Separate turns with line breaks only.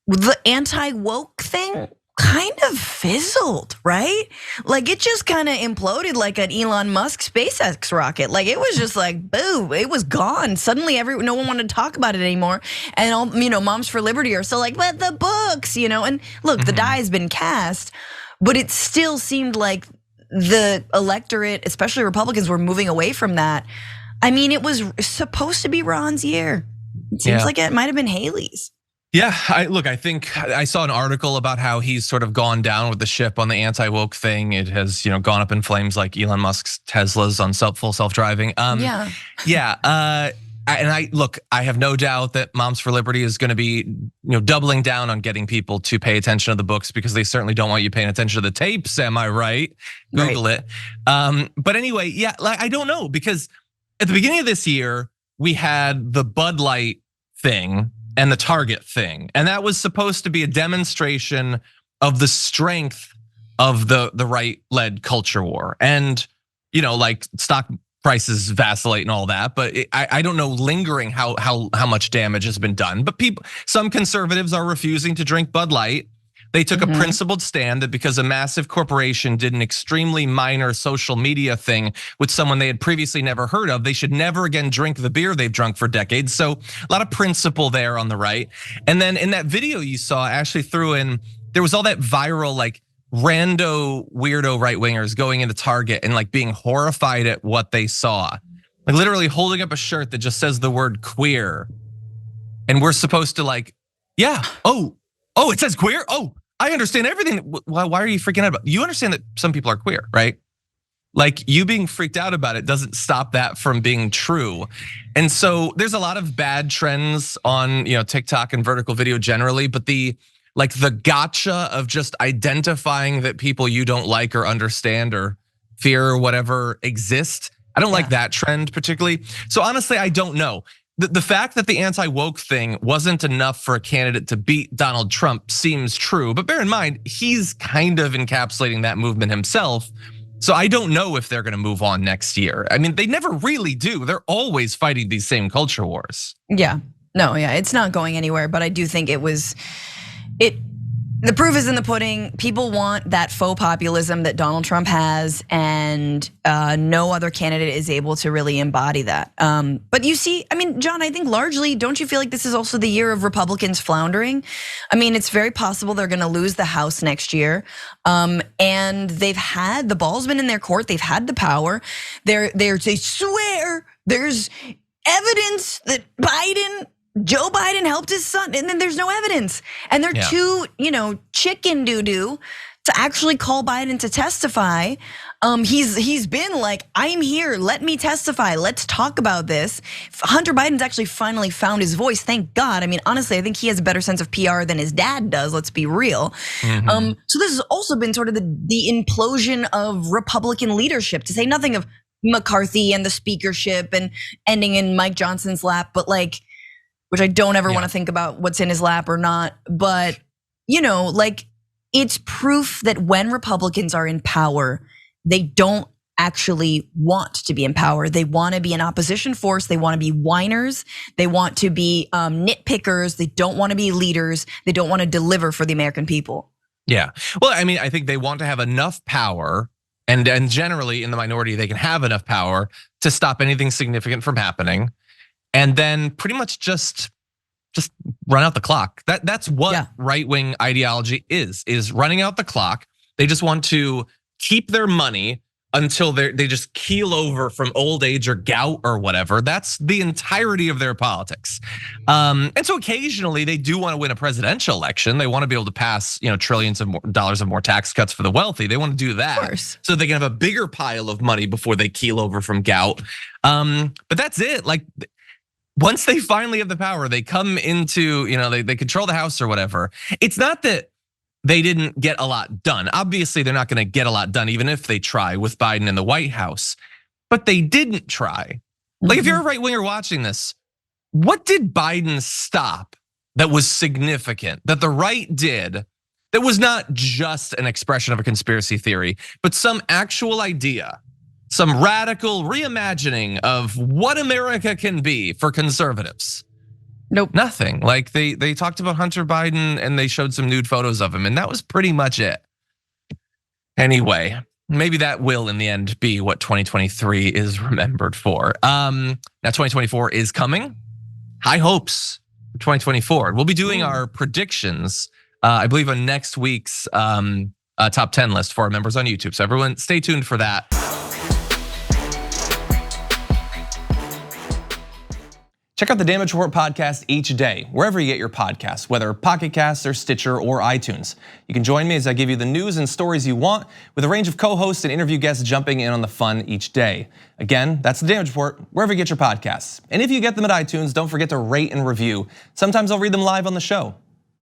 the anti-woke thing kind of fizzled, right? Like it just kind of imploded like an Elon Musk SpaceX rocket. Like it was just like, boom, it was gone. Suddenly no one wanted to talk about it anymore. And all, Moms for Liberty are still like, but the books, and look, the die has been cast, but it still seemed like the electorate, especially Republicans, were moving away from that. I mean, it was supposed to be Ron's year. It seems like it might have been Haley's.
Yeah, I think I saw an article about how he's sort of gone down with the ship on the anti-woke thing. It has, gone up in flames like Elon Musk's Teslas on full self-driving. And I have no doubt that Moms for Liberty is going to be, doubling down on getting people to pay attention to the books, because they certainly don't want you paying attention to the tapes. Am I right? Google it. But anyway, I don't know, because at the beginning of this year we had the Bud Light thing and the Target thing. And that was supposed to be a demonstration of the strength of the right-led culture war. And, like stock prices vacillate and all that, but I don't know lingering how much damage has been done. But some conservatives are refusing to drink Bud Light. They took a principled stand that because a massive corporation did an extremely minor social media thing with someone they had previously never heard of, they should never again drink the beer they've drunk for decades. So a lot of principle there on the right. And then in that video you saw, Ashley threw in, there was all that viral like rando weirdo right wingers going into Target and like being horrified at what they saw. Like literally holding up a shirt that just says the word queer. And we're supposed to like, oh, it says queer? Oh, I understand everything. Why are you freaking out about it? You understand that some people are queer, right? Like you being freaked out about it doesn't stop that from being true. And so there's a lot of bad trends on TikTok and vertical video generally, but the gotcha of just identifying that people you don't like or understand or fear or whatever exist. I don't like that trend particularly. So honestly, I don't know. The fact that the anti-woke thing wasn't enough for a candidate to beat Donald Trump seems true, but bear in mind, he's kind of encapsulating that movement himself. So I don't know if they're gonna move on next year. I mean, they never really do. They're always fighting these same culture wars.
It's not going anywhere, but I do think the proof is in the pudding. People want that faux populism that Donald Trump has, and no other candidate is able to really embody that. But you see, I mean, John, I think largely, don't you feel like this is also the year of Republicans floundering? I mean, it's very possible they're gonna lose the House next year. And they've had, the ball's been in their court, they've had the power. They swear there's evidence that Joe Biden helped his son, and then there's no evidence. And they're too, chicken doo-doo to actually call Biden to testify. He's been like, I'm here, let me testify, let's talk about this. Hunter Biden's actually finally found his voice, thank God. I mean, honestly, I think he has a better sense of PR than his dad does, let's be real. So this has also been sort of the implosion of Republican leadership, to say nothing of McCarthy and the speakership and ending in Mike Johnson's lap, but like, which I don't ever want to think about what's in his lap or not. But, it's proof that when Republicans are in power, they don't actually want to be in power. They want to be an opposition force. They want to be whiners. They want to be nitpickers. They don't want to be leaders. They don't want to deliver for the American people.
Yeah, well, I mean, I think they want to have enough power, and generally in the minority, they can have enough power to stop anything significant from happening. And then pretty much just run out the clock. That's what right-wing ideology is running out the clock. They just want to keep their money until they just keel over from old age or gout or whatever. That's the entirety of their politics. And so occasionally they do want to win a presidential election. They want to be able to pass, trillions of dollars of more tax cuts for the wealthy. They want to do that so they can have a bigger pile of money before they keel over from gout. But that's it. Like, once they finally have the power, they come into, they control the House or whatever. It's not that they didn't get a lot done. Obviously, they're not gonna get a lot done even if they try with Biden in the White House, but they didn't try. Like if you're a right winger watching this, what did Biden stop that was significant, that the right did, that was not just an expression of a conspiracy theory, but some actual idea? Some radical reimagining of what America can be for conservatives.
Nope.
Nothing. Like they talked about Hunter Biden and they showed some nude photos of him, and that was pretty much it. Anyway, maybe that will in the end be what 2023 is remembered for. Now 2024 is coming. High hopes for 2024. We'll be doing our predictions, I believe, on next week's top 10 list for our members on YouTube. So everyone stay tuned for that. Check out the Damage Report podcast each day, wherever you get your podcasts, whether Pocket Casts or Stitcher or iTunes. You can join me as I give you the news and stories you want, with a range of co-hosts and interview guests jumping in on the fun each day. Again, that's the Damage Report, wherever you get your podcasts. And if you get them at iTunes, don't forget to rate and review. Sometimes I'll read them live on the show.